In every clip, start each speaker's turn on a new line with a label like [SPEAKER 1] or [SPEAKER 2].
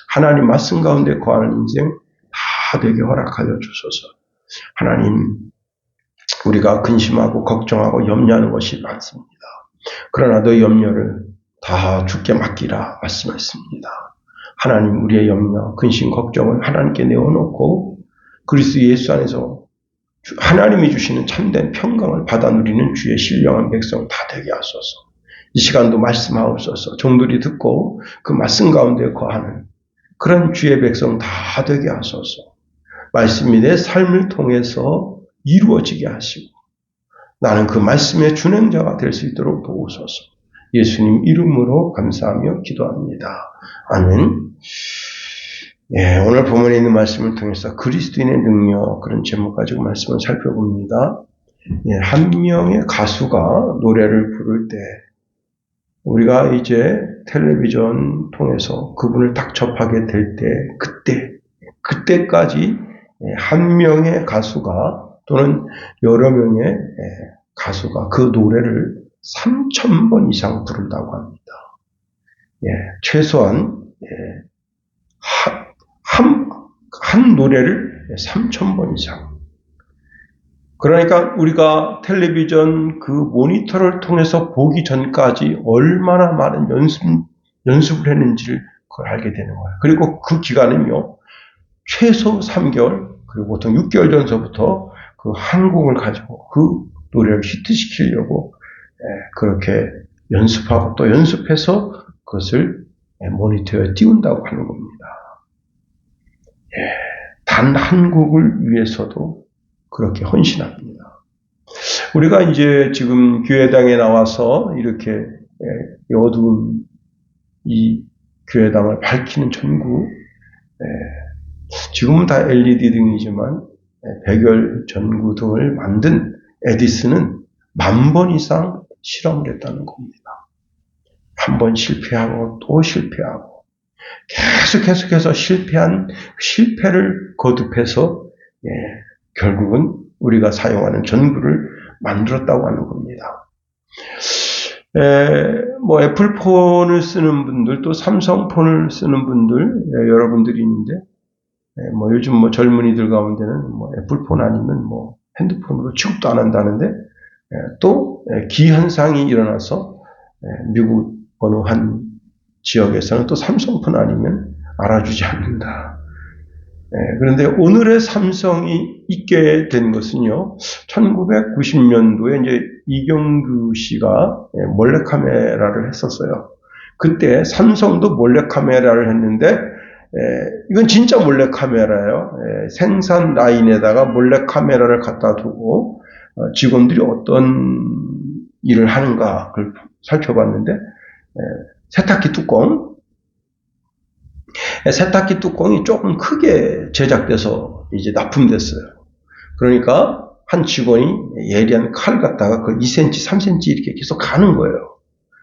[SPEAKER 1] 하나님 말씀 가운데 거하는 인생 다 되게 허락하여 주소서. 하나님, 우리가 근심하고 걱정하고 염려하는 것이 많습니다. 그러나 너 염려를 다 주께 맡기라 말씀했습니다. 하나님, 우리의 염려, 근심, 걱정을 하나님께 내어놓고 그리스도 예수 안에서 하나님이 주시는 참된 평강을 받아 누리는 주의 신령한 백성 다 되게 하소서. 이 시간도 말씀하옵소서. 종들이 듣고 그 말씀 가운데 거하는 그런 주의 백성 다 되게 하소서. 말씀이 내 삶을 통해서 이루어지게 하시고 나는 그 말씀의 준행자가 될 수 있도록 도우소서. 예수님 이름으로 감사하며 기도합니다. 아멘. 예, 오늘 본문에 있는 말씀을 통해서 그리스도인의 능력, 그런 제목 가지고 말씀을 살펴봅니다. 예, 한 명의 가수가 노래를 부를 때 우리가 이제 텔레비전 통해서 그분을 딱 접하게 될 때 그때까지 한 명의 가수가 또는 여러 명의 가수가 그 노래를 3,000번 이상 부른다고 합니다. 예, 최소한 한 노래를 3,000번 이상. 그러니까 우리가 텔레비전 그 모니터를 통해서 보기 전까지 얼마나 많은 연습을 했는지를 그걸 알게 되는 거예요. 그리고 그 기간은요, 최소 3개월, 그리고 보통 6개월 전서부터 그 한 곡을 가지고 그 노래를 히트시키려고 그렇게 연습하고 또 연습해서 그것을 모니터에 띄운다고 하는 겁니다. 단 한 곡을 위해서도 그렇게 헌신합니다. 우리가 이제 지금 교회당에 나와서 이렇게 어두운 이 교회당을 밝히는 전구, 지금은 다 LED 등이지만 백열 전구 등을 만든 에디슨은 10,000번 이상 실험을 했다는 겁니다. 한 번 실패하고 또 실패하고 계속해서 실패를 거듭해서 결국은 우리가 사용하는 전구를 만들었다고 하는 겁니다. 뭐 애플폰을 쓰는 분들 또 삼성폰을 쓰는 분들 여러분들이 있는데 뭐 요즘 뭐 젊은이들 가운데는 뭐 애플폰 아니면 뭐 핸드폰으로 취급도 안 한다는데 또 기현상이 일어나서 미국 어느 한 지역에서는 또 삼성폰 아니면 알아주지 않는다. 그런데 오늘의 삼성이 있게 된 것은요, 1990년도에 이제 이경규 씨가 몰래카메라를 했었어요. 그때 삼성도 몰래카메라를 했는데, 이건 진짜 몰래카메라예요. 생산 라인에다가 몰래카메라를 갖다 두고, 직원들이 어떤 일을 하는가, 그걸 살펴봤는데, 세탁기 뚜껑이 조금 크게 제작돼서 이제 납품됐어요. 그러니까 한 직원이 예리한 칼 갖다가 그 2cm, 3cm 이렇게 계속 가는 거예요.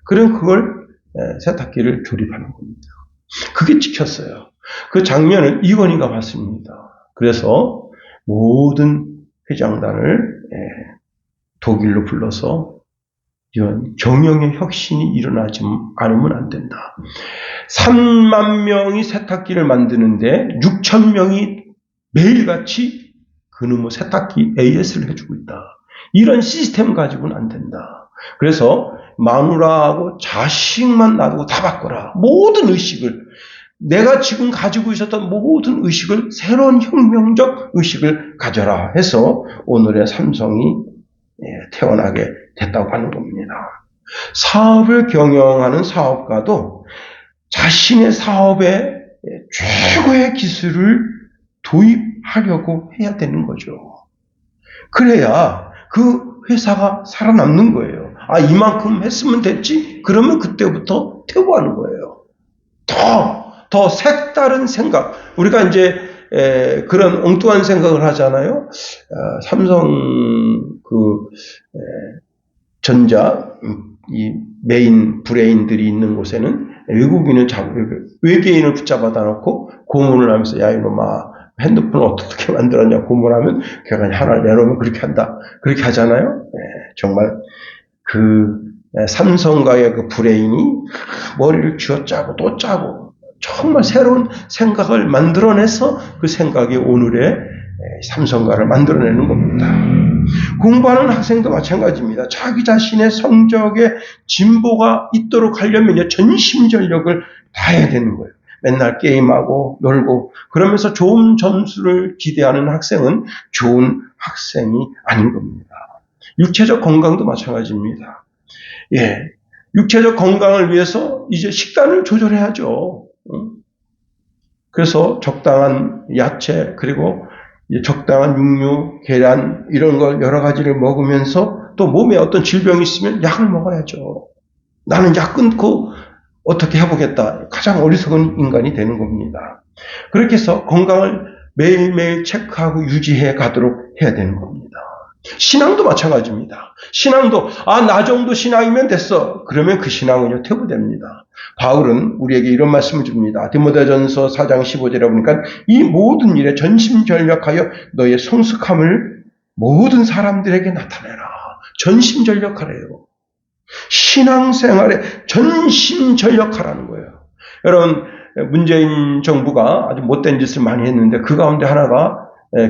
[SPEAKER 1] 그럼 그걸 세탁기를 조립하는 겁니다. 그게 찍혔어요. 그 장면을 이건희가 봤습니다. 그래서 모든 회장단을 독일로 불러서 이런 경영의 혁신이 일어나지 않으면 안 된다. 3만 명이 세탁기를 만드는데 6,000명이 매일같이 그놈의 세탁기 AS를 해주고 있다. 이런 시스템 가지고는 안 된다. 그래서 마누라하고 자식만 놔두고 다 바꿔라. 모든 의식을, 내가 지금 가지고 있었던 모든 의식을, 새로운 혁명적 의식을 가져라 해서 오늘의 삼성이 태어나게 됐다고 하는 겁니다. 사업을 경영하는 사업가도 자신의 사업에 최고의 기술을 도입하려고 해야 되는 거죠. 그래야 그 회사가 살아남는 거예요. 아, 이만큼 했으면 됐지? 그러면 그때부터 퇴보하는 거예요. 더 색다른 생각. 우리가 이제 그런 엉뚱한 생각을 하잖아요. 삼성 전자 이 메인 브레인들이 있는 곳에는 외계인을 붙잡아다 놓고 고문을 하면서, 야 이놈아 핸드폰을 어떻게 만들었냐 고문하면 걔가 하나를 내놓으면 그렇게 한다, 그렇게 하잖아요. 정말 그 삼성가의 그 브레인이 머리를 쥐어짜고 또 짜고 정말 새로운 생각을 만들어내서 그 생각이 오늘의 삼성가를 만들어내는 겁니다. 공부하는 학생도 마찬가지입니다. 자기 자신의 성적에 진보가 있도록 하려면 전심전력을 다해야 되는 거예요. 맨날 게임하고 놀고 그러면서 좋은 점수를 기대하는 학생은 좋은 학생이 아닌 겁니다. 육체적 건강도 마찬가지입니다. 육체적 건강을 위해서 이제 식단을 조절해야죠. 그래서 적당한 야채 그리고 적당한 육류, 계란 이런 걸 여러 가지를 먹으면서 또 몸에 어떤 질병이 있으면 약을 먹어야죠. 나는 약 끊고 어떻게 해보겠다. 가장 어리석은 인간이 되는 겁니다. 그렇게 해서 건강을 매일매일 체크하고 유지해 가도록 해야 되는 겁니다. 신앙도 마찬가지입니다. 신앙도 나 정도 신앙이면 됐어. 그러면 그 신앙은요 퇴보됩니다. 바울은 우리에게 이런 말씀을 줍니다. 디모데전서 4장 15절에 보니까 이 모든 일에 전심전력하여 너의 성숙함을 모든 사람들에게 나타내라. 전심전력하래요. 신앙생활에 전심전력하라는 거예요. 여러분 문재인 정부가 아주 못된 짓을 많이 했는데 그 가운데 하나가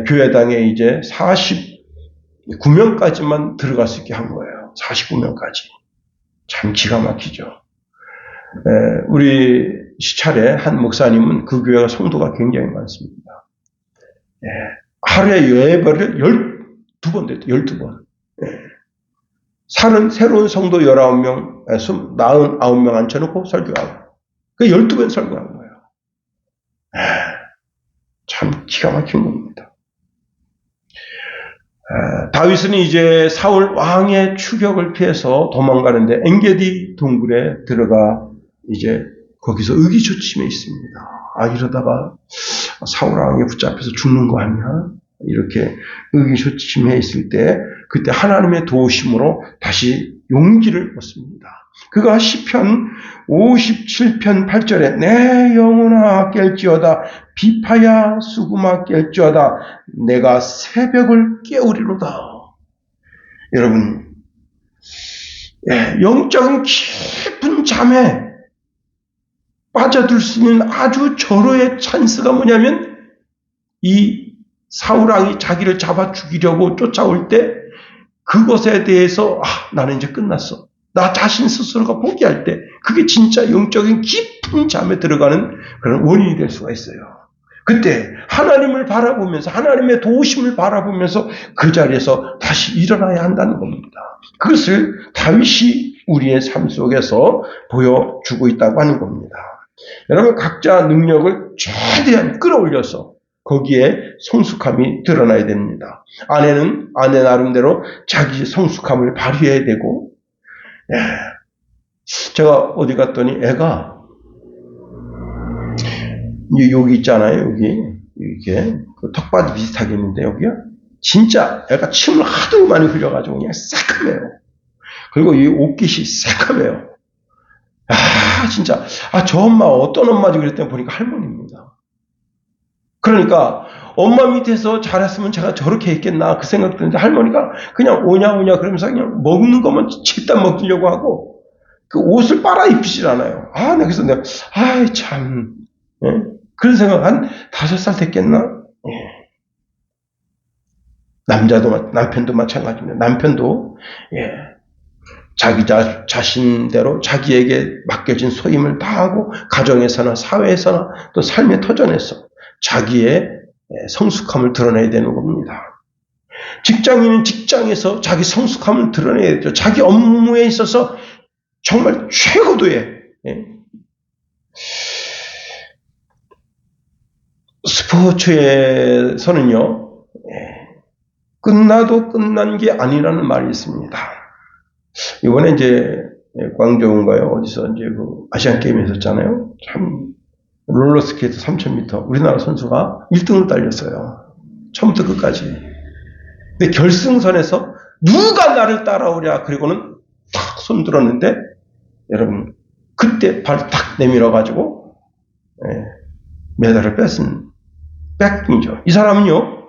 [SPEAKER 1] 교회당에 이제 49명까지만 들어갈 수 있게 한 거예요. 49명까지. 참 기가 막히죠. 우리 시찰에 한 목사님은 그 교회가 성도가 굉장히 많습니다. 하루에 예배를 12번 됐대, 12번. 새로운 성도 19명, 49명 앉혀놓고 설교하고. 그 12번 설교한 거예요. 참 기가 막힌 겁니다. 다윗은 이제 사울 왕의 추격을 피해서 도망가는데 엔게디 동굴에 들어가 이제 거기서 의기소침해 있습니다. 이러다가 사울 왕이 붙잡혀서 죽는 거 아니야? 이렇게 의기소침해 있을 때 그때 하나님의 도우심으로 다시 용기를 얻습니다. 그가 시편 57편 8절에 내 영혼아 깰지어다 비파야 수구마 깰지어다 내가 새벽을 깨우리로다. 여러분 영적인 깊은 잠에 빠져들 수 있는 아주 절호의 찬스가 뭐냐면 이 사울왕이 자기를 잡아 죽이려고 쫓아올 때 그것에 대해서 나는 이제 끝났어. 나 자신 스스로가 포기할 때 그게 진짜 영적인 깊은 잠에 들어가는 그런 원인이 될 수가 있어요. 그때 하나님을 바라보면서 하나님의 도우심을 바라보면서 그 자리에서 다시 일어나야 한다는 겁니다. 그것을 다윗이 우리의 삶 속에서 보여주고 있다고 하는 겁니다. 여러분 각자 능력을 최대한 끌어올려서 거기에 성숙함이 드러나야 됩니다. 아내는 아내 나름대로 자기 성숙함을 발휘해야 되고 제가 어디 갔더니 애가 여기 있잖아요. 여기 이렇게 그 턱받이 비슷하게 있는데 여기요. 진짜 애가 침을 하도 많이 흘려가지고 그냥 새카매요. 그리고 이 옷깃이 새카매요. 진짜 저 엄마 어떤 엄마지 그랬더니 보니까 할머니입니다. 그러니까 엄마 밑에서 자랐으면 제가 저렇게 했겠나 그 생각 드는데 할머니가 그냥 오냐 그러면서 그냥 먹는 것만 집단 먹으려고 하고 그 옷을 빨아 입히질 않아요. 그래서 내가 참 그런 생각 한 5살 됐겠나? 남편도 마찬가지입니다. 남편도 자기 자신대로 자기에게 맡겨진 소임을 다하고 가정에서나 사회에서나 또 삶의 터전에서 자기의 성숙함을 드러내야 되는 겁니다. 직장인은 직장에서 자기 성숙함을 드러내야 되죠. 자기 업무에 있어서 정말 최고도의 스포츠에서는요 끝나도 끝난 게 아니라는 말이 있습니다. 이번에 이제 광저우인가요? 어디서 이제 그 아시안 게임이 있었잖아요. 참 롤러스케이트 3000m 우리나라 선수가 1등을 달렸어요. 처음부터 끝까지. 근데 결승선에서 누가 나를 따라오랴 그리고는 탁 손들었는데 여러분 그때 발 탁 내밀어 가지고 메달을 뺏은 백이죠. 이 사람은요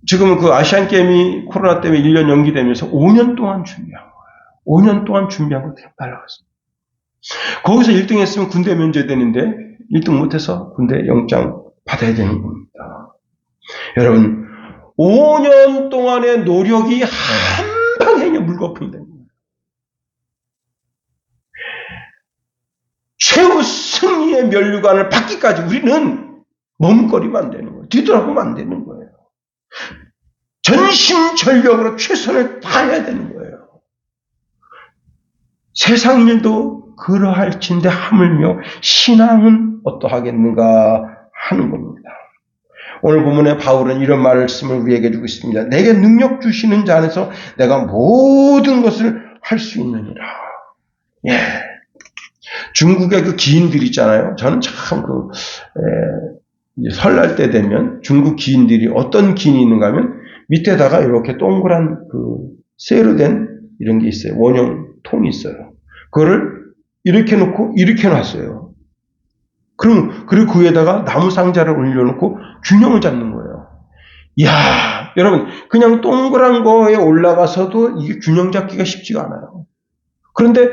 [SPEAKER 1] 지금 그 아시안 게임이 코로나 때문에 1년 연기되면서 5년 동안 준비한 거예요. 5년 동안 준비한 거 날라갔습니다. 거기서 1등 했으면 군대 면제되는데 1등 못해서 군대 영장 받아야 되는 겁니다. 여러분, 5년 동안의 노력이 한 방향에 물거품이 됩니다. 최후 승리의 면류관을 받기까지 우리는 머뭇거리면 안 되는 거예요. 뒤돌아보면 안 되는 거예요. 전심전력으로 최선을 다해야 되는 거예요. 세상 일도 그러할진데 하물며 신앙은 어떠하겠는가 하는 겁니다. 오늘 본문에 바울은 이런 말씀을 우리에게 주고 있습니다. 내게 능력 주시는 자 안에서 내가 모든 것을 할 수 있느니라. 예. 중국의 그 기인들 있잖아요. 저는 참 설날 때 되면 중국 기인들이 어떤 기인이 있는가 하면 밑에다가 이렇게 동그란 쇠로 된 이런 게 있어요. 원형 통이 있어요. 그거를 이렇게 놓고 이렇게 놨어요. 그리고 그 위에다가 나무 상자를 올려놓고 균형을 잡는 거예요. 이야, 여러분, 그냥 동그란 거에 올라가서도 이게 균형 잡기가 쉽지가 않아요. 그런데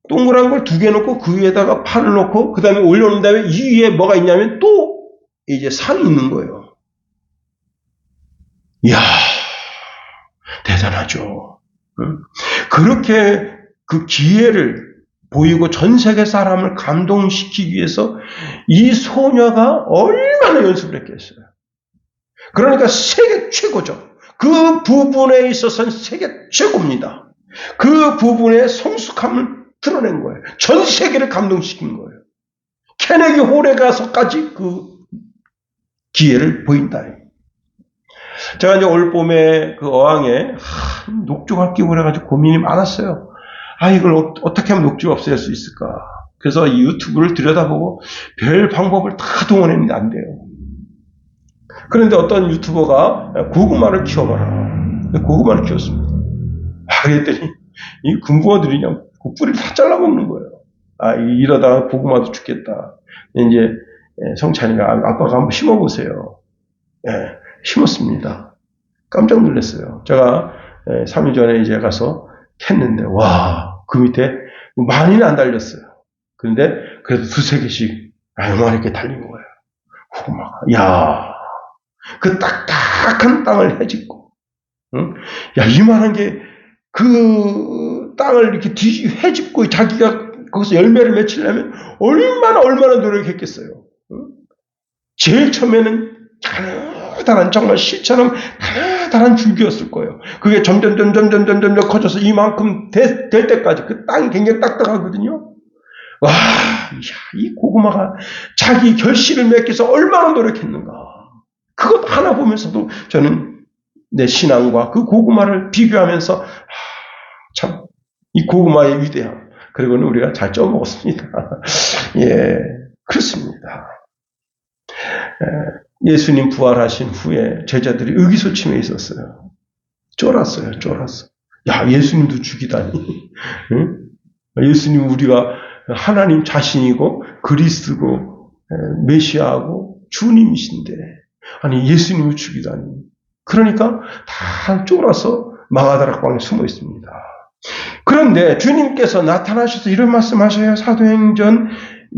[SPEAKER 1] 동그란 걸 2개 놓고 그 위에다가 팔을 놓고 그 다음에 올려놓은 다음에 이 위에 뭐가 있냐면 또 이제 산이 있는 거예요. 이야, 대단하죠. 그렇게 그 기회를 보이고 전 세계 사람을 감동시키기 위해서 이 소녀가 얼마나 연습을 했겠어요. 그러니까 세계 최고죠. 그 부분에 있어서는 세계 최고입니다. 그 부분의 성숙함을 드러낸 거예요. 전 세계를 감동시킨 거예요. 케네디 홀에 가서까지 그 기회를 보인다. 제가 이제 올 봄에 그 어항에 녹조가 끼고 그래가지고 고민이 많았어요. 이걸 어떻게 하면 녹조가 없앨 수 있을까? 그래서 이 유튜브를 들여다보고 별 방법을 다 동원했는데 안 돼요. 그런데 어떤 유튜버가 고구마를 키워봐라. 고구마를 키웠습니다. 그랬더니 이 군부어들이 그냥 그 뿌리를 다 잘라먹는 거예요. 이러다가 고구마도 죽겠다. 이제 성찬이가 아빠가 한번 심어보세요. 심었습니다. 깜짝 놀랐어요. 제가 3일 전에 이제 가서 캤는데 그 밑에 많이는 안 달렸어요. 그런데 그래도 2-3개씩 요만하게 달린 거예요. 고구마가. 그 딱딱한 땅을 헤집고, 이만한 게 그 땅을 이렇게 헤집고 자기가 거기서 열매를 맺히려면 얼마나 노력했겠어요. 제일 처음에는 가느다란 정말 실처럼 가느다란 줄기였을 거예요. 그게 점점 커져서 이만큼 될 때까지 그 땅이 굉장히 딱딱하거든요. 이 고구마가 자기 결실을 맺기 위해서 얼마나 노력했는가. 그것 하나 보면서도 저는 내 신앙과 그 고구마를 비교하면서 참 이 고구마의 위대함, 그리고는 우리가 잘 쪄먹었습니다. 그렇습니다. 예수님 부활하신 후에 제자들이 의기소침해 있었어요. 쫄았어요. 예수님도 죽이다니. 예수님 우리가 하나님 자신이고 그리스도고 메시아하고 주님이신데 예수님을 죽이다니. 그러니까 다 쫄아서 마가다락방에 숨어 있습니다. 그런데 주님께서 나타나셔서 이런 말씀하셔요. 사도행전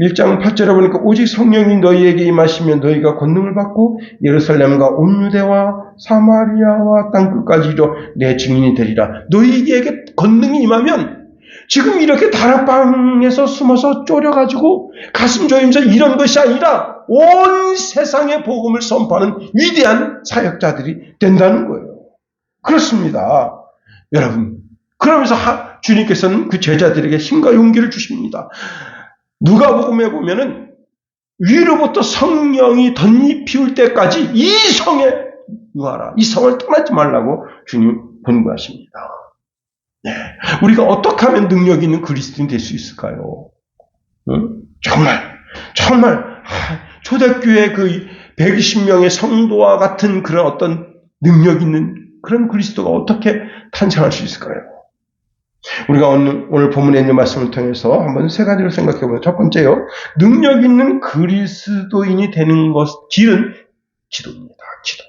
[SPEAKER 1] 1장 8절에 보니까 오직 성령이 너희에게 임하시면 너희가 권능을 받고 예루살렘과 온 유대와 사마리아와 땅끝까지 이르러 내 증인이 되리라. 너희에게 권능이 임하면 지금 이렇게 다락방에서 숨어서 쫄여가지고 가슴 조이면서 이런 것이 아니라 온 세상의 복음을 선포하는 위대한 사역자들이 된다는 거예요. 그렇습니다. 여러분, 그러면서 주님께서는 그 제자들에게 힘과 용기를 주십니다. 누가복음에 보면은 위로부터 성령이 덧입히울 때까지 이 성에 유하라. 이 성을 떠나지 말라고 주님 권고하십니다. 우리가 어떻게 하면 능력 있는 그리스도인이 될 수 있을까요? 정말 초대교회 그 120명의 성도와 같은 그런 어떤 능력 있는 그런 그리스도가 어떻게 탄생할 수 있을까요? 우리가 오늘 본문에 있는 말씀을 통해서 한번 3가지를 생각해 보면, 첫 번째요, 능력 있는 그리스도인이 되는 길은 기도입니다. 기도.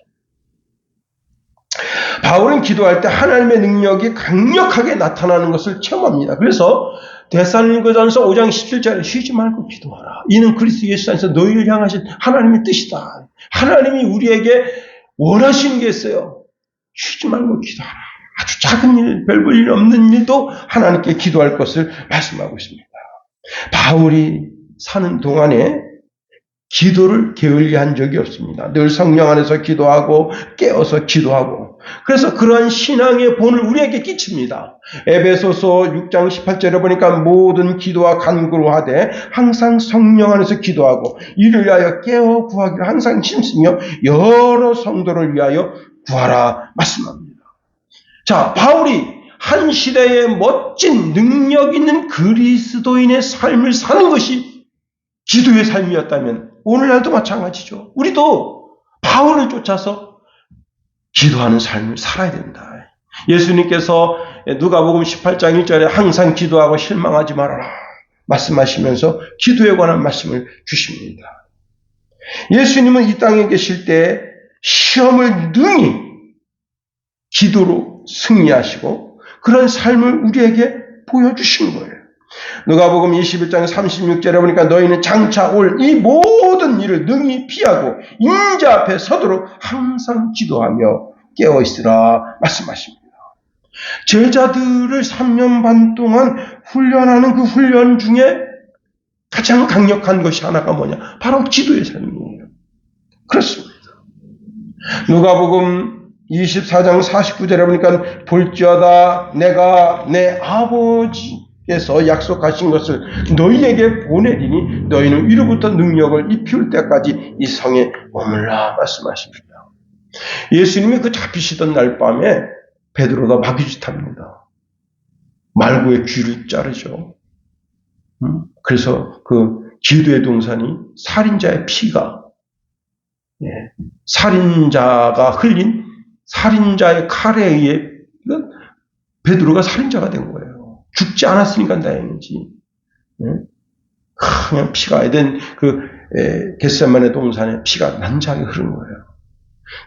[SPEAKER 1] 바울은 기도할 때 하나님의 능력이 강력하게 나타나는 것을 체험합니다. 그래서 데살로니가전서 5장 17절에 쉬지 말고 기도하라. 이는 그리스도 예수 안에서 너희를 향하신 하나님의 뜻이다. 하나님이 우리에게 원하시는 게 있어요. 쉬지 말고 기도하라. 아주 작은 일, 별 볼 일 없는 일도 하나님께 기도할 것을 말씀하고 있습니다. 바울이 사는 동안에 기도를 게을리한 적이 없습니다. 늘 성령 안에서 기도하고 깨어서 기도하고, 그래서 그러한 신앙의 본을 우리에게 끼칩니다. 에베소서 6장 18절에 보니까 모든 기도와 간구로 하되 항상 성령 안에서 기도하고 이를 위하여 깨어 구하기를 항상 힘쓰며 여러 성도를 위하여 구하라 말씀합니다. 자, 바울이 한 시대에 멋진 능력 있는 그리스도인의 삶을 사는 것이 기도의 삶이었다면 오늘날도 마찬가지죠. 우리도 바울을 쫓아서 기도하는 삶을 살아야 된다. 예수님께서 누가복음 18장 1절에 항상 기도하고 실망하지 말아라 말씀하시면서 기도에 관한 말씀을 주십니다. 예수님은 이 땅에 계실 때 시험을 능히 기도로 승리하시고 그런 삶을 우리에게 보여주신 거예요. 누가복음 21장 36절에 보니까 너희는 장차 올 이 모든 일을 능히 피하고 인자 앞에 서도록 항상 기도하며 깨어있으라 말씀하십니다. 제자들을 3년 반 동안 훈련하는 그 훈련 중에 가장 강력한 것이 하나가 뭐냐? 바로 기도의 삶이에요. 그렇습니다. 누가복음 24장 49절에 보니까 볼지어다 내가 내 아버지께서 약속하신 것을 너희에게 보내리니 너희는 위로부터 능력을 입힐 때까지 이 성에 머물라 말씀하십니다. 예수님이 그 잡히시던 날 밤에 베드로가 마귀짓합니다. 말구의 귀를 자르죠. 그래서 그 기도의 동산이 살인자의 피가, 살인자가 흘린 살인자의 칼에 의해 베드로가 살인자가 된 거예요. 죽지 않았으니까 다행이지. 그냥 피가 에덴 겟세마네 동산에 피가 난장히 흐른 거예요.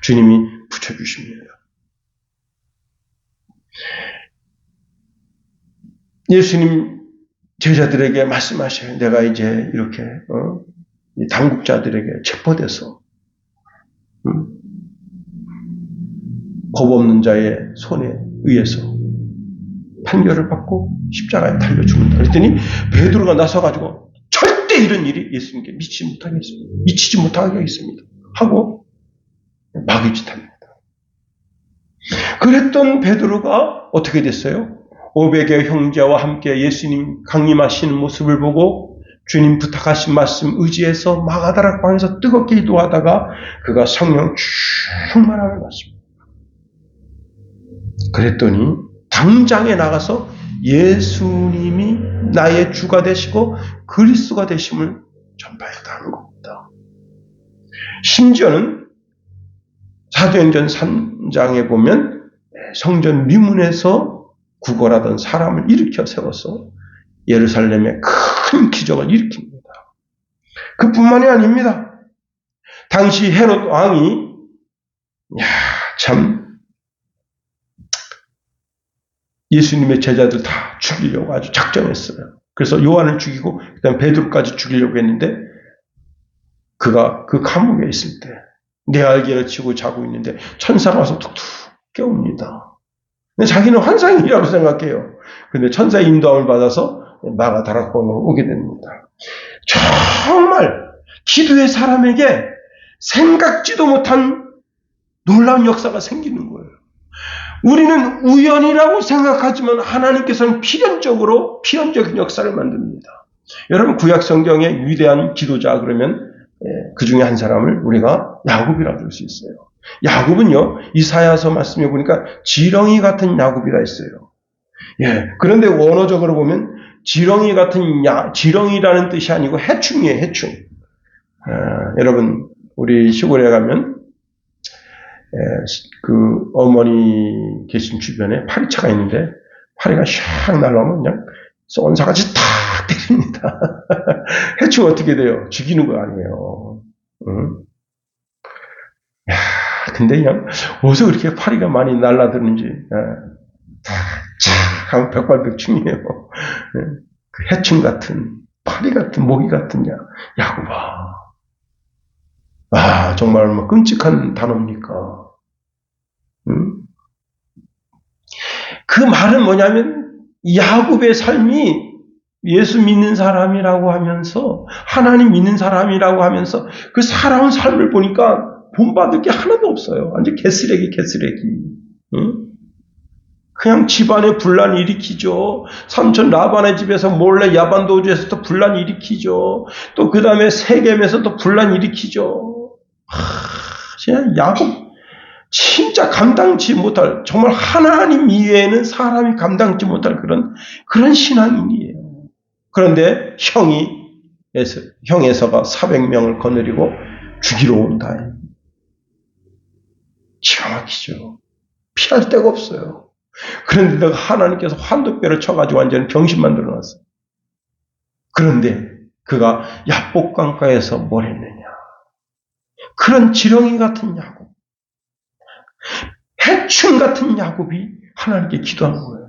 [SPEAKER 1] 주님이 붙여주십니다. 예수님 제자들에게 말씀하셔요. 내가 이제 이렇게 당국자들에게 체포돼서 겁 없는 자의 손에 의해서 판결을 받고 십자가에 달려 죽는다. 그랬더니 베드로가 나서가지고 절대 이런 일이 예수님께 미치지 못하게 하겠습니다. 하고 마귀짓합니다. 그랬던 베드로가 어떻게 됐어요? 500여 형제와 함께 예수님 강림하시는 모습을 보고 주님 부탁하신 말씀 의지해서 마가다락방에서 뜨겁게 기도하다가 그가 성령 충만함을 받습니다. 그랬더니 당장에 나가서 예수님이 나의 주가 되시고 그리스도가 되심을 전파했다는 겁니다. 심지어는 사도행전 3장에 보면 성전 미문에서 구걸하던 사람을 일으켜 세워서 예루살렘에 큰 기적을 일으킵니다. 그뿐만이 아닙니다. 당시 헤롯 왕이 참 예수님의 제자들 다 죽이려고 아주 작정했어요. 그래서 요한을 죽이고 그다음 베드로까지 죽이려고 했는데 그가 그 감옥에 있을 때 내 알기를 치고 자고 있는데 천사가 와서 툭툭 깨웁니다. 근데 자기는 환상이라고 생각해요. 근데 천사의 인도함을 받아서 마가다락방으로 오게 됩니다. 정말 기도의 사람에게 생각지도 못한 놀라운 역사가 생기는 거예요. 우리는 우연이라고 생각하지만 하나님께서는 필연적인 역사를 만듭니다. 여러분 구약 성경의 위대한 기도자 그러면 그 중에 한 사람을 우리가 야곱이라고 할 수 있어요. 야곱은요 이사야서 말씀해 보니까 지렁이 같은 야곱이라 했어요. 그런데 원어적으로 보면 지렁이 같은 지렁이라는 뜻이 아니고 해충이에요. 해충. 여러분 우리 시골에 가면 그 어머니 계신 주변에 파리채가 있는데 파리가 샥 날아오면 그냥 쏜사같이 탁 때립니다. 해충 어떻게 돼요? 죽이는 거 아니에요. 근데 그냥 어디서 그렇게 파리가 많이 날아드는지 탁 하면 벽발벽충이에요. 그 해충 같은, 파리 같은, 모기 같은 야곱아. 아, 정말 뭐 끔찍한 단어입니까? 응? 그 말은 뭐냐면, 야곱의 삶이 예수 믿는 사람이라고 하면서, 하나님 믿는 사람이라고 하면서, 그 살아온 삶을 보니까 본받을 게 하나도 없어요. 완전 개쓰레기. 응? 그냥 집안에 분란 일으키죠. 삼촌 라반의 집에서 몰래 야반도주에서 또 분란 일으키죠. 또 그 다음에 세겜에서 또 분란 일으키죠. 그냥 야곱 진짜 감당치 못할, 정말 하나님 이외에는 사람이 감당치 못할 그런 신앙인이에요. 그런데 형 에서가 400명을 거느리고 죽이러 온다. 기가 막히죠. 피할 데가 없어요. 그런데 하나님께서 환도뼈를 쳐가지고 완전히 병신 만들어놨어요. 그런데 그가 야복강가에서 뭘 했느냐. 그런 지렁이 같은 야곱, 해충 같은 야곱이 하나님께 기도한 거예요.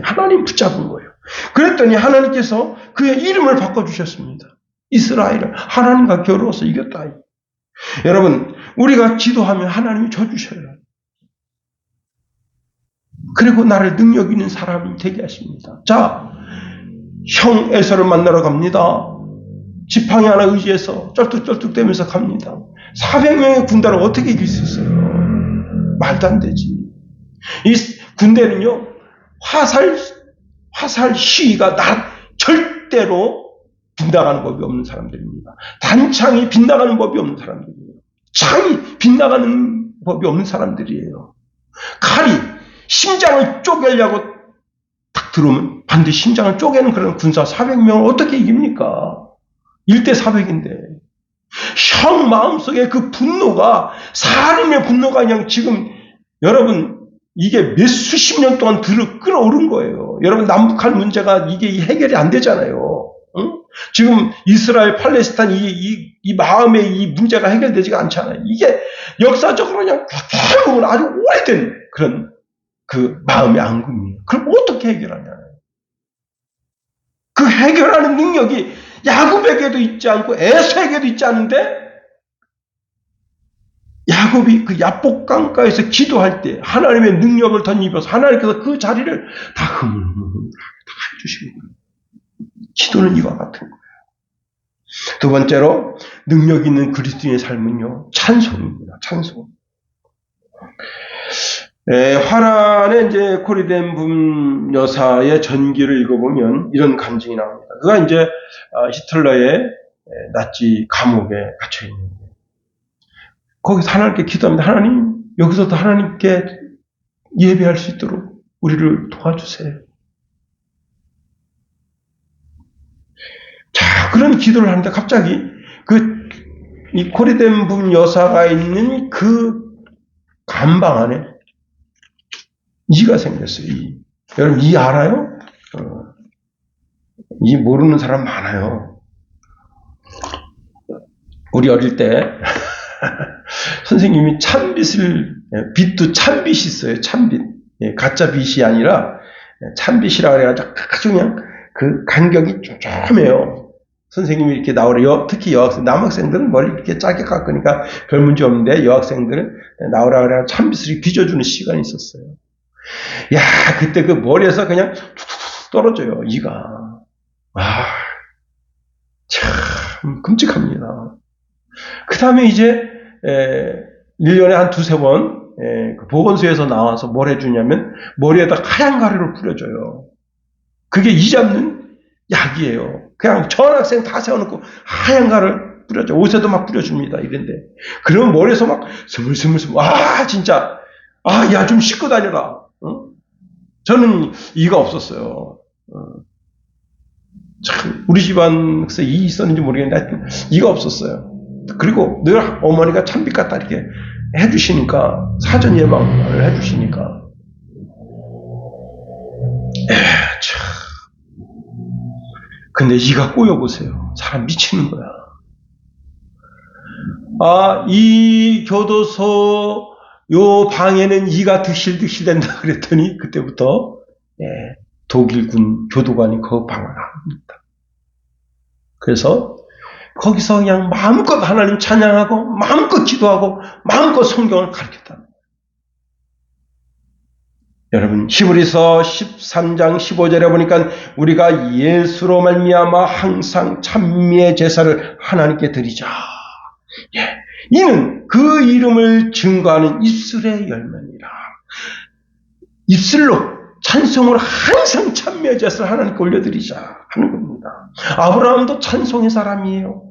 [SPEAKER 1] 하나님 붙잡은 거예요. 그랬더니 하나님께서 그의 이름을 바꿔주셨습니다. 이스라엘을 하나님과 겨루어서 이겼다. 여러분, 우리가 기도하면 하나님이 줘주셔요. 그리고 나를 능력 있는 사람이 되게 하십니다. 자, 형 에서를 만나러 갑니다. 지팡이 하나 의지해서 쩔뚝쩔뚝대면서 갑니다. 400명의 군단을 어떻게 이길 수 있어요? 말도 안 되지. 이 군대는요, 화살 시위가 절대로 빗나가는 법이 없는 사람들입니다. 단창이 빗나가는 법이 없는 사람들이에요. 창이 빗나가는 법이 없는 사람들이에요. 칼이 심장을 쪼개려고 딱 들어오면 반드시 심장을 쪼개는 그런 군사 400명을 어떻게 이깁니까? 1대 400인데. 형 마음속에 그 분노가, 살인의 분노가 그냥 지금 여러분 이게 몇 수십 년 동안 끌어오른 거예요. 여러분 남북한 문제가 이게 해결이 안 되잖아요. 응? 지금 이스라엘, 팔레스타인 이 마음의 이 문제가 해결되지가 않잖아요. 이게 역사적으로 그냥 아주 오래된 그런 그 마음의 앙금이에요. 그럼 어떻게 해결하냐? 그 해결하는 능력이 야곱에게도 있지 않고 에서에게도 있지 않은데, 야곱이 그 야복강가에서 기도할 때 하나님의 능력을 덧입어서 하나님께서 그 자리를 다 해주시는 거예요. 기도는 이와 같은 거예요. 두 번째로 능력 있는 그리스도인의 삶은요, 찬송입니다. 찬송. 화란의 이제 코리덴붐 여사의 전기를 읽어보면 이런 감정이 나옵니다. 그가 이제 히틀러의 나치 감옥에 갇혀 있는데, 거기서 하나님께 기도합니다. 하나님, 여기서도 하나님께 예배할 수 있도록 우리를 도와주세요. 자, 그런 기도를 하는데 갑자기 이 코리덴붐 여사가 있는 그 감방 안에 이가 생겼어요. 여러분, 이 알아요? 이 모르는 사람 많아요. 우리 어릴 때 선생님이 빛도 참빛이 있어요. 참빛. 가짜 빛이 아니라 참빛이라 그래가지고 아주 그냥 그 간격이 쫌쫌해요. 선생님이 이렇게 나오래요. 특히 여학생, 남학생들은 머리 이렇게 짧게 깎으니까 별 문제 없는데, 여학생들은 나오라 그래서 참빛을 빚어주는 시간이 있었어요. 야, 그때 그 머리에서 그냥 툭툭 떨어져요, 이가. 참 끔찍합니다. 그 다음에 이제 1년에 한 두세 번 그 보건소에서 나와서 뭘 해주냐면 머리에다 하얀 가루를 뿌려줘요. 그게 이 잡는 약이에요. 그냥 전학생 다 세워놓고 하얀 가루를 뿌려줘. 옷에도 막 뿌려줍니다. 이런데 그러면 머리에서 막 스물스물 진짜 야, 좀 씻고 다녀라. 저는 이가 없었어요. 참 우리 집안 글쎄 이 있었는지 모르겠는데 하여튼 이가 없었어요. 그리고 늘 어머니가 참빛 갖다 이렇게 해주시니까, 사전 예방을 해주시니까. 참. 근데 이가 꼬여보세요. 사람 미치는 거야. 이 교도소 요 방에는 이가 드실드실 된다 그랬더니 그때부터 독일군 교도관이 그 방을 합니다. 그래서 거기서 그냥 마음껏 하나님 찬양하고 마음껏 기도하고 마음껏 성경을 가르쳤다. 여러분 히브리서 13장 15절에 보니까 우리가 예수로 말미암아 항상 찬미의 제사를 하나님께 드리자. 예, 이는 그 이름을 증거하는 입술의 열매니라. 입술로 찬송으로 항상 찬미의 제사를 하나님께 올려드리자 하는 겁니다. 아브라함도 찬송의 사람이에요.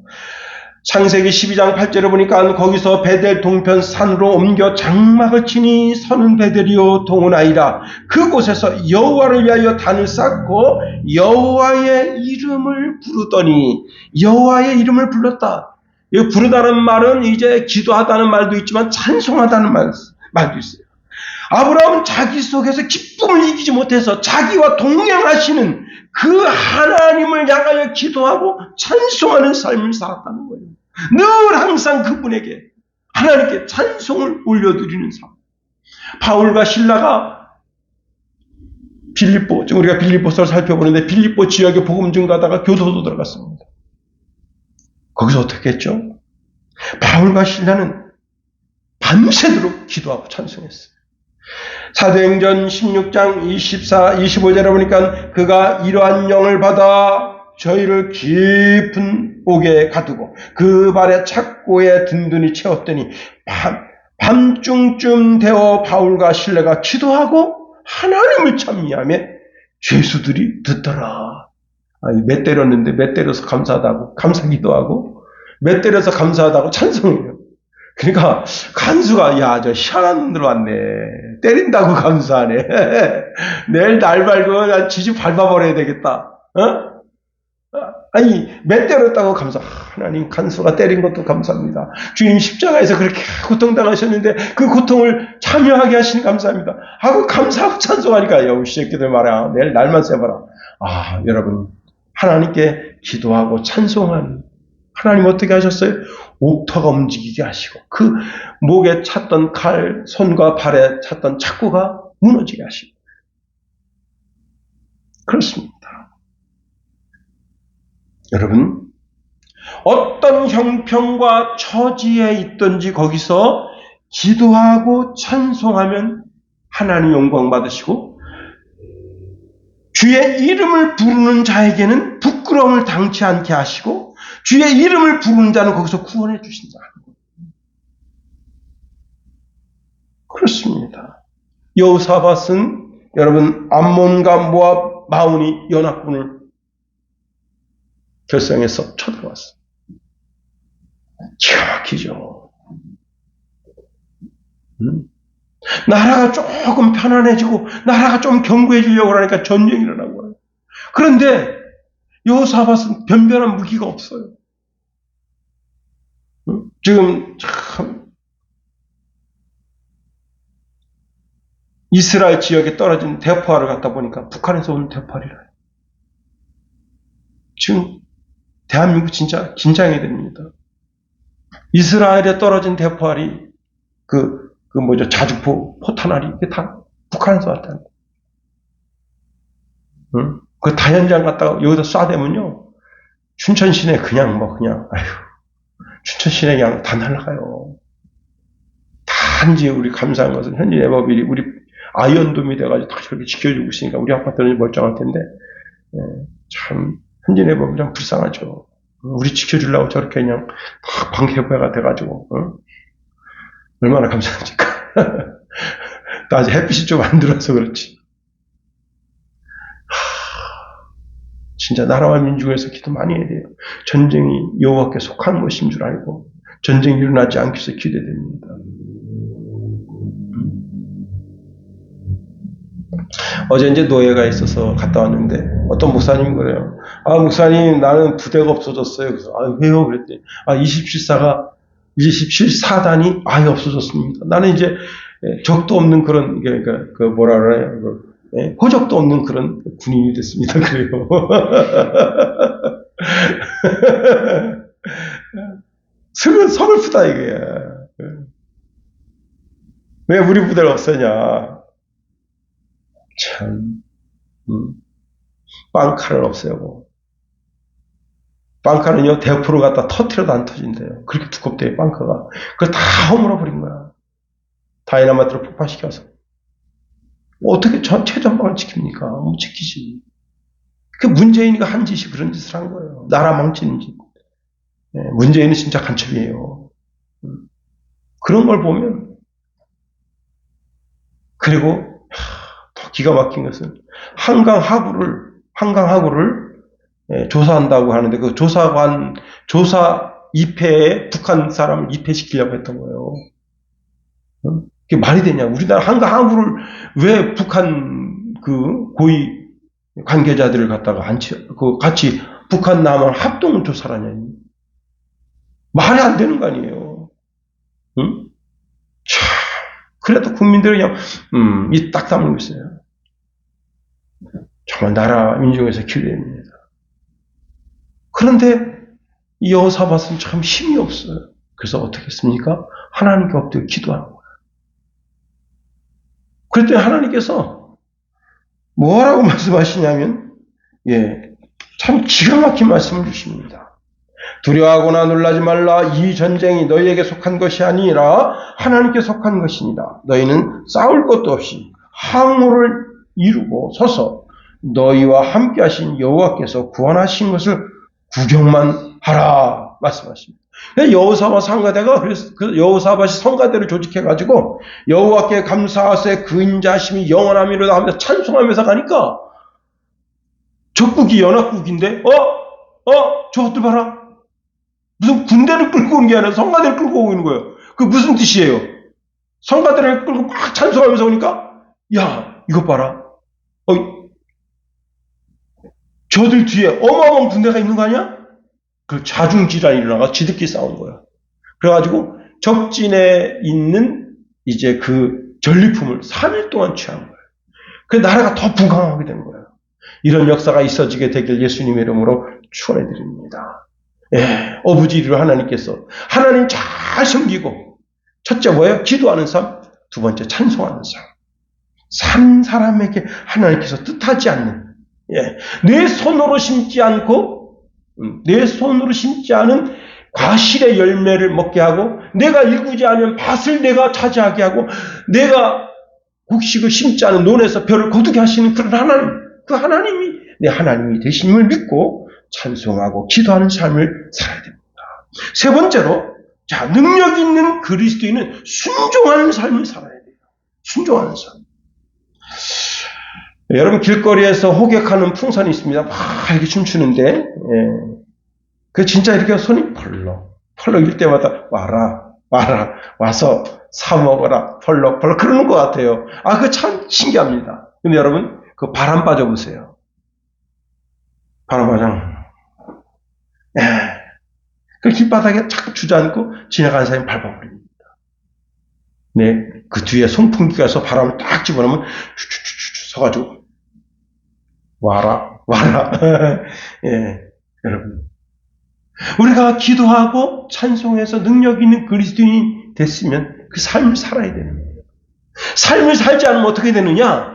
[SPEAKER 1] 창세기 12장 8절에 보니까 거기서 베델 동편 산으로 옮겨 장막을 치니 서는 베델이요 동은 아이라. 그곳에서 여호와를 위하여 단을 쌓고 여호와의 이름을 부르더니 여호와의 이름을 불렀다. 이 부르다는 말은 이제 기도하다는 말도 있지만 찬송하다는 말도 있어요. 아브라함은 자기 속에서 기쁨을 이기지 못해서 자기와 동행하시는 그 하나님을 향하여 기도하고 찬송하는 삶을 살았다는 거예요. 늘 항상 그분에게 하나님께 찬송을 올려드리는 삶. 바울과 실라가 빌립보, 지금 우리가 빌립보서를 살펴보는데 빌립보 지역에 복음 증거하다가 교도소 들어갔습니다. 거기서 어떻게 했죠? 바울과 실라는 밤새도록 기도하고 찬송했어요. 사도행전 16장 24, 25절에 보니까 그가 이러한 영을 받아 저희를 깊은 옥에 가두고 그 발에 착고에 든든히 채웠더니 밤중쯤 되어 바울과 실라가 기도하고 하나님을 찬미하며 죄수들이 듣더라. 몇 때렸는데 몇 때려서 감사하다고 감사기도하고 몇 때려서 감사하다고 찬송해요. 그러니까 간수가 야 저 희한한 놈 들어왔네. 때린다고 감사하네. 내일 날 말고 지지 밟아버려야 되겠다. 어? 아니 몇 때렸다고 감사. 하나님 간수가 때린 것도 감사합니다. 주님 십자가에서 그렇게 고통당하셨는데 그 고통을 참여하게 하시니 감사합니다. 하고 감사하고 찬송하니까 야 이 새끼들 말이야. 내일 날만 쐬봐라. 여러분 하나님께 기도하고 찬송하는 하나님 어떻게 하셨어요? 옥터가 움직이게 하시고 그 목에 찼던 칼, 손과 발에 찼던 착고가 무너지게 하시고 그렇습니다. 여러분 어떤 형편과 처지에 있든지 거기서 기도하고 찬송하면 하나님 영광 받으시고 주의 이름을 부르는 자에게는 부끄러움을 당치 않게 하시고 주의 이름을 부르는 자는 거기서 구원해 주신다. 그렇습니다. 여호사밧은 여러분 암몬과 모압 마온이 연합군을 결성해서 쳐들어왔어요. 기가 막히죠. 나라가 조금 편안해지고 나라가 좀 견고해지려고 하니까 전쟁이 일어나고 그래요. 그런데 여호사밧은 변변한 무기가 없어요. 지금 참 이스라엘 지역에 떨어진 대포알을 갖다 보니까 북한에서 온 대포알이라요. 지금 대한민국 진짜 긴장이 됩니다. 이스라엘에 떨어진 대포알이 자주포 포탄알이 이게 다 북한에서 왔다는 거예요. 그 다연장 갖다가 여기다 쏴대면요 춘천 시내 그냥 춘천 시내 그냥 다 날아가요. 단지 우리 감사한 것은 현지 내법이 우리 아이언돔이 돼가지고 다 저렇게 지켜주고 있으니까 우리 아파트는 멀쩡할 텐데 참 현지 내법이 참 불쌍하죠. 우리 지켜주려고 저렇게 그냥 다 방해부가 돼가지고 얼마나 감사합니까? 나 아직 햇빛이 좀 안 들어서 그렇지. 진짜 나라와 민족에서 기도 많이 해야 돼요. 전쟁이 여호와께 속한 것인 줄 알고 전쟁이 일어나지 않기 위해서 기도됩니다. 어제 이제 노예가 있어서 갔다 왔는데 어떤 목사님이 그래요. 목사님 나는 부대가 없어졌어요. 그래서 왜요? 그랬더니 27사단이 아예 없어졌습니다. 나는 이제 적도 없는 그런 뭐라 그래요? 호적도 없는 그런 군인이 됐습니다. 그래요. 서글프다 이게. 왜 우리 부대가 없었냐? 참 빵칼을 없애고. 빵칼은요, 대포를 갖다 터트려도 안 터진대요. 그렇게 두껍대요, 빵칼가. 그걸 다 허물어버린 거야. 다이나마이트로 폭파시켜서. 어떻게 최전방을 지킵니까? 못 지키지. 그 문재인이가 한 짓이 그런 짓을 한 거예요. 나라 망치는 짓. 문재인은 진짜 간첩이에요. 그런 걸 보면, 그리고 더 기가 막힌 것은 한강 하구를 조사한다고 하는데 그 조사 입회에 북한 사람을 입회시키려고 했던 거예요. 그게 말이 되냐? 우리나라 한강 하구를 왜 북한 그 고위 관계자들을 갖다가 같이 북한 남한 합동 조사를 하냐니. 말이 안 되는 거 아니에요. 응? 참, 그래도 국민들이 그냥, 입 딱 다물고 있어요. 정말 나라 민중에서 기대됩니다. 그런데 이 여호사밧은 참 힘이 없어요. 그래서 어떻게 했습니까? 하나님께 엎드려 기도하는 거예요. 그랬더니 하나님께서 뭐라고 말씀하시냐면, 참 기가 막힌 말씀을 주십니다. 두려워하거나 놀라지 말라. 이 전쟁이 너희에게 속한 것이 아니라 하나님께 속한 것이니라. 너희는 싸울 것도 없이 항우를 이루고 서서 너희와 함께 하신 여호와께서 구원하신 것을 구경만 하라 말씀하십니다. 여호사밧 성가대가 그래서 그 여호사밧이 성가대를 조직해가지고 여호와께 감사하세 그 인자심이 영원함이로다 하면서 찬송하면서 가니까 적국이 연합국인데 저것들 봐라. 무슨 군대를 끌고 오는 게 아니라 성가대를 끌고 오고 있는 거예요. 그 무슨 뜻이에요? 성가대를 끌고 막 찬송하면서 오니까 야 이것 봐라. 저들 뒤에 어마어마한 군대가 있는 거 아니야? 그 자중질환이 일어나가 지들끼리 싸운 거야. 그래가지고 적진에 있는 이제 그 전리품을 3일 동안 취한 거예요. 그 나라가 더 부강하게 된 거예요. 이런 역사가 있어지게 되길 예수님의 이름으로 축원해 드립니다. 어부지리로 하나님께서 하나님 잘 섬기고 첫째 뭐예요? 기도하는 삶. 두 번째 찬송하는 삶. 산 사람에게 하나님께서 뜻하지 않는 내 손으로 심지 않고 내 손으로 심지 않은 과실의 열매를 먹게 하고 내가 일구지 않은 밭을 내가 차지하게 하고 내가 곡식을 심지 않은 논에서 벼를 거두게 하시는 그런 하나님, 그 하나님이 내 하나님이 되심을 믿고 찬송하고 기도하는 삶을 살아야 됩니다. 세 번째로 능력 있는 그리스도인은 순종하는 삶을 살아야 돼요. 순종하는 삶. 여러분 길거리에서 호객하는 풍선이 있습니다. 막 이렇게 춤추는데 그 진짜 이렇게 손이 펄럭 일 때마다 와라 와서 사 먹어라 펄럭 그러는 것 같아요. 그거 참 신기합니다. 근데 여러분 그 바람 빠져 보세요. 바람 빠져. 그 길바닥에 자꾸 주저앉고 지나가는 사람이 밟아버립니다. 그 뒤에 송풍기가 서 바람을 딱 집어넣으면 추추추추 서가지고 와라. 여러분. 우리가 기도하고 찬송해서 능력 있는 그리스도인이 됐으면 그 삶을 살아야 되는 거예요. 삶을 살지 않으면 어떻게 되느냐?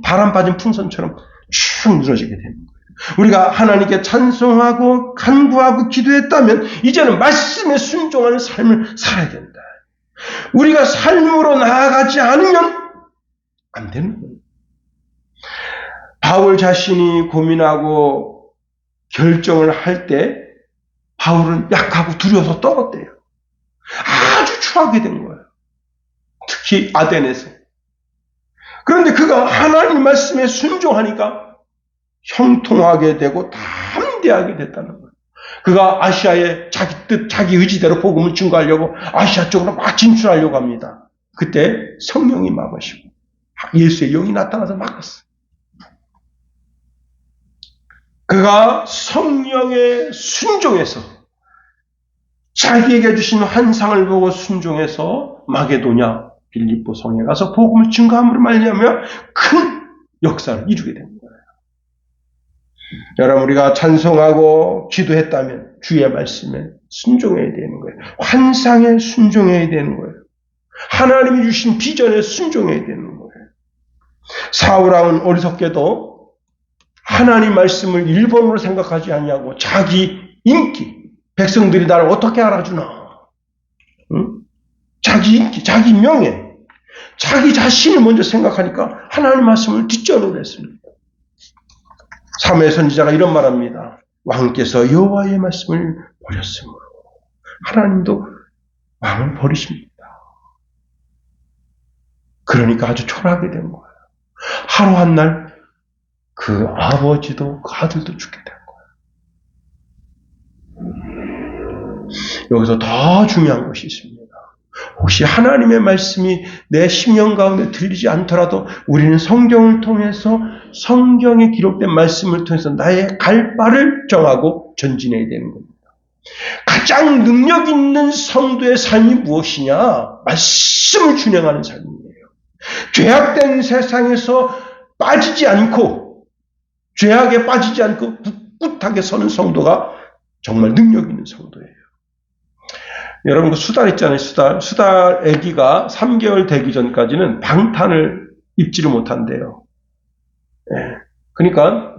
[SPEAKER 1] 바람 빠진 풍선처럼 쭉 늘어지게 되는 거예요. 우리가 하나님께 찬송하고 간구하고 기도했다면 이제는 말씀에 순종하는 삶을 살아야 된다. 우리가 삶으로 나아가지 않으면 안 되는 거예요. 바울 자신이 고민하고 결정을 할 때 바울은 약하고 두려워서 떨었대요. 아주 추하게 된 거예요. 특히 아덴에서. 그런데 그가 하나님 말씀에 순종하니까 형통하게 되고 담대하게 됐다는 거예요. 그가 아시아에 자기 의지대로 복음을 증거하려고 아시아 쪽으로 막 진출하려고 합니다. 그때 성령이 막으시고 예수의 영이 나타나서 막았어요. 그가 성령에 순종해서 자기에게 주신 환상을 보고 순종해서 마게도냐 빌립보 성에 가서 복음을 증거함으로 말미암아 큰 역사를 이루게 됩니다. 여러분 우리가 찬송하고 기도했다면 주의 말씀에 순종해야 되는 거예요. 환상에 순종해야 되는 거예요. 하나님이 주신 비전에 순종해야 되는 거예요. 사울왕은 어리석게도 하나님 말씀을 일본으로 생각하지 아니하고 자기 인기, 백성들이 나를 어떻게 알아주나, 응? 자기 인기, 자기 명예, 자기 자신을 먼저 생각하니까 하나님 말씀을 뒷전으로 했습니다. 사무엘 선지자가 이런 말합니다. 왕께서 여호와의 말씀을 버렸으므로 하나님도 왕을 버리십니다. 그러니까 아주 초라하게 된 거예요. 하루 한 날 그 아버지도 그 아들도 죽게 된 거예요. 여기서 더 중요한 것이 있습니다. 혹시 하나님의 말씀이 내 심령 가운데 들리지 않더라도 우리는 성경을 통해서 성경에 기록된 말씀을 통해서 나의 갈 바를 정하고 전진해야 되는 겁니다. 가장 능력 있는 성도의 삶이 무엇이냐? 말씀을 준행하는 삶이에요. 죄악된 세상에서 빠지지 않고 죄악에 빠지지 않고 꿋꿋하게 서는 성도가 정말 능력 있는 성도예요. 여러분 그 수달 있잖아요. 수달 아기가 3개월 되기 전까지는 방탄을 입지를 못한대요. 그러니까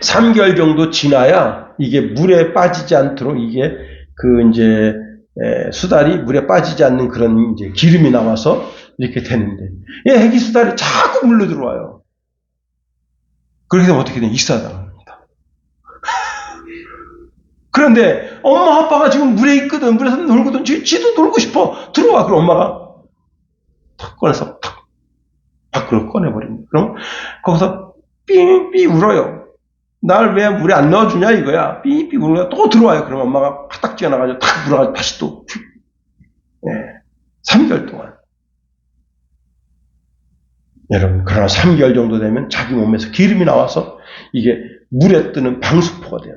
[SPEAKER 1] 3개월 정도 지나야 이게 물에 빠지지 않도록 이게 수달이 물에 빠지지 않는 그런 이제 기름이 나와서 이렇게 되는데, 아기 수달이 자꾸 물로 들어와요. 그렇게 되면 어떻게 되냐? 익사당합니다. 그런데 엄마 아빠가 지금 물에 있거든, 물에서 놀거든, 지도 놀고 싶어, 들어와. 그럼 엄마가 탁 꺼내서 탁 밖으로 꺼내버립니다. 그럼 거기서 삐삐 울어요. 날 왜 물에 안 넣어주냐 이거야. 삐삐 울어요. 또 들어와요. 그럼 엄마가 파딱지가 나가지고 탁 물어가지고 다시 또 3개월 동안. 여러분, 그러나 3개월 정도 되면 자기 몸에서 기름이 나와서 이게 물에 뜨는 방수포가 돼요.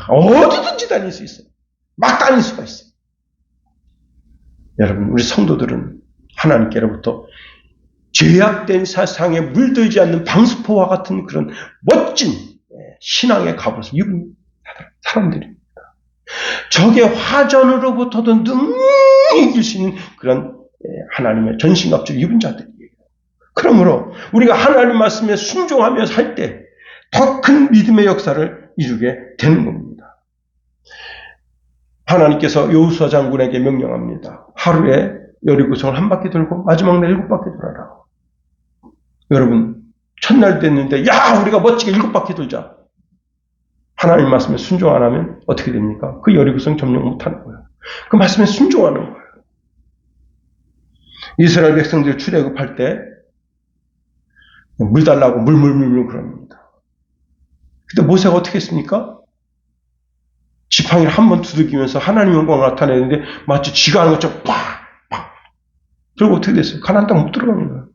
[SPEAKER 1] 어디든지 다닐 수 있어요. 막 다닐 수가 있어요. 여러분, 우리 성도들은 하나님께로부터 죄악된 세상에 물들지 않는 방수포와 같은 그런 멋진 신앙의 갑옷을 입은 사람들입니다. 적의 화전으로부터도 능히 이길 수 있는 그런 하나님의 전신갑주를 입은 자들이에요. 그러므로 우리가 하나님 말씀에 순종하며 살 때 더 큰 믿음의 역사를 이루게 되는 겁니다. 하나님께서 여호수아 장군에게 명령합니다. 하루에 여리고성을 한 바퀴 돌고 마지막 날 7바퀴 돌아라. 여러분, 첫날 됐는데 우리가 멋지게 7바퀴 돌자. 하나님 말씀에 순종 안 하면 어떻게 됩니까? 그 여리고성 점령 못하는 거예요. 그 말씀에 순종하는 거예요. 이스라엘 백성들 출애굽할 때 물 달라고 물물물물 그럽니다. 그때 모세가 어떻게 했습니까? 지팡이를 한번 두들기면서 하나님 영광을 나타내는데 마치 쥐가 하는 것처럼 팍! 그리고 어떻게 됐어요? 가나안 땅 못 들어가는 거예요.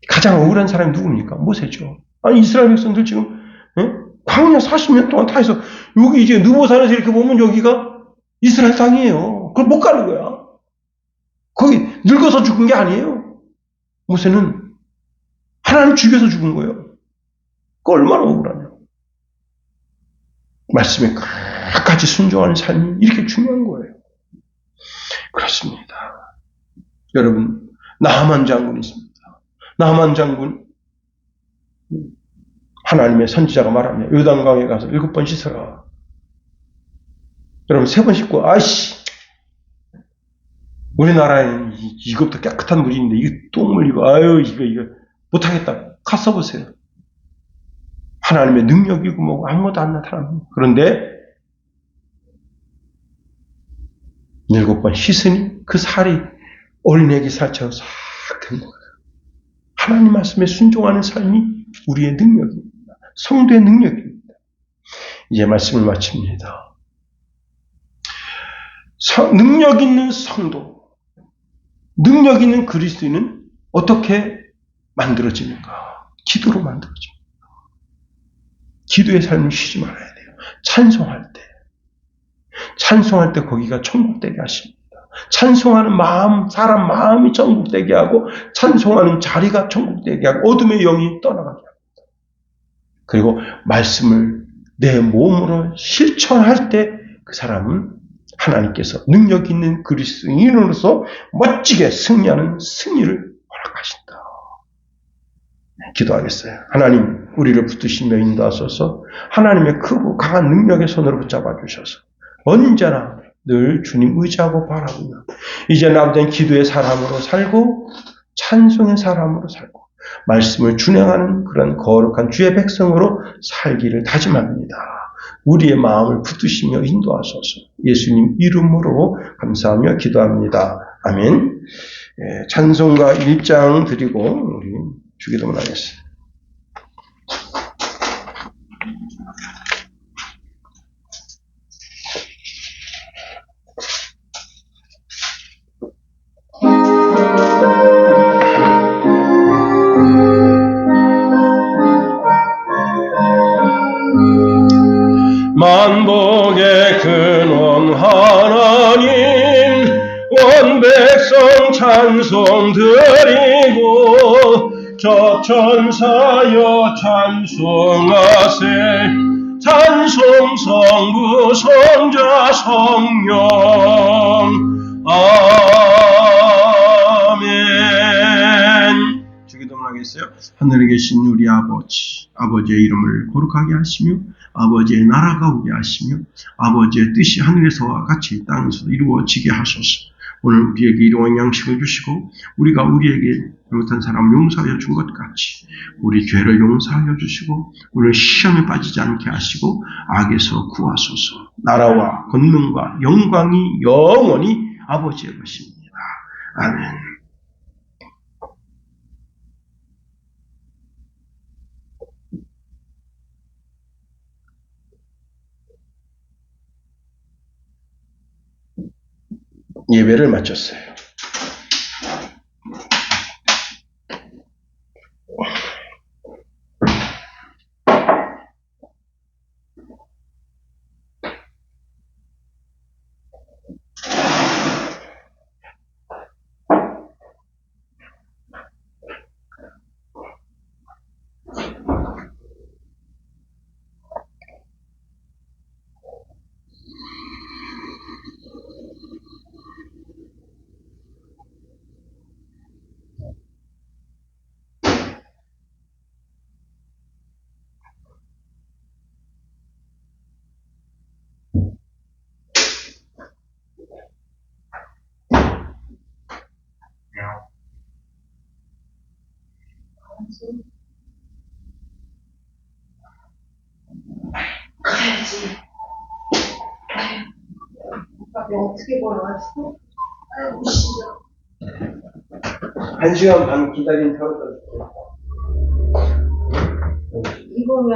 [SPEAKER 1] 가장 억울한 사람이 누굽니까? 모세죠. 아니 이스라엘 백성들 지금 광야 40년 동안 다 해서 여기 이제 느보산에서 이렇게 보면 여기가 이스라엘 땅이에요. 그걸 못 가는 거야. 거기 늙어서 죽은 게 아니에요. 모세는 하나님 죽여서 죽은 거예요. 그 얼마나 억울하냐. 말씀에 끝까지 순종하는 삶이 이렇게 중요한 거예요. 그렇습니다. 여러분, 나하만 장군이 있습니다. 나하만 장군, 하나님의 선지자가 말하며 요단강에 가서 7번 씻어라. 여러분 3번 씻고 우리나라에는 이것도 깨끗한 물이 있는데 이게 똥물 이거 못하겠다. 가서 보세요. 하나님의 능력이고 뭐고 아무것도 안 나타납니다. 그런데 7번 씻으니 그 살이 어린애기 살처럼 싹 된 거예요. 하나님 말씀에 순종하는 삶이 우리의 능력입니다. 성도의 능력입니다. 이제 말씀을 마칩니다. 능력 있는 성도, 능력 있는 그리스도인은 어떻게 만들어지는가? 기도로 만들어집니다. 기도의 삶을 쉬지 말아야 돼요. 찬송할 때 거기가 천국되게 하십니다. 찬송하는 마음, 사람 마음이 천국되게 하고 찬송하는 자리가 천국되게 하고 어둠의 영이 떠나가게 합니다. 그리고 말씀을 내 몸으로 실천할 때 그 사람은 하나님께서 능력 있는 그리스도인으로서 멋지게 승리하는 승리를 허락하신다. 기도하겠어요. 하나님, 우리를 붙드시며 인도하소서. 하나님의 크고 강한 능력의 손으로 붙잡아 주셔서 언제나 늘 주님 의지하고 바라보며 이제는 아버지는 기도의 사람으로 살고 찬송의 사람으로 살고 말씀을 준행하는 그런 거룩한 주의 백성으로 살기를 다짐합니다. 우리의 마음을 붙드시며 인도하소서. 예수님 이름으로 감사하며 기도합니다. 아멘. 찬송가 1장 드리고 우리 주기도문 하겠습니다. 만복의 근원 하나님 온 백성 찬송 드리고 저 천사여 찬송하세 찬송 성부 성자 성령 아멘. 주기도문 하겠어요. 하늘에 계신 우리 아버지의 이름을 거룩하게 하시며 아버지의 나라가 오게 하시며 아버지의 뜻이 하늘에서와 같이 땅에서도 이루어지게 하소서. 오늘 우리에게 일용할 양식을 주시고 우리가 우리에게 잘못한 사람 용서하여 준 것 같이 우리 죄를 용서하여 주시고 우리를 시험에 빠지지 않게 하시고 악에서 구하소서. 나라와 권능과 영광이 영원히 아버지의 것입니다. 아멘. 예배를 마쳤어요.
[SPEAKER 2] 가야지. 오빠 너 어떻게 벌어왔어? 아유, 싫어.
[SPEAKER 1] 1시간 반 기다린 터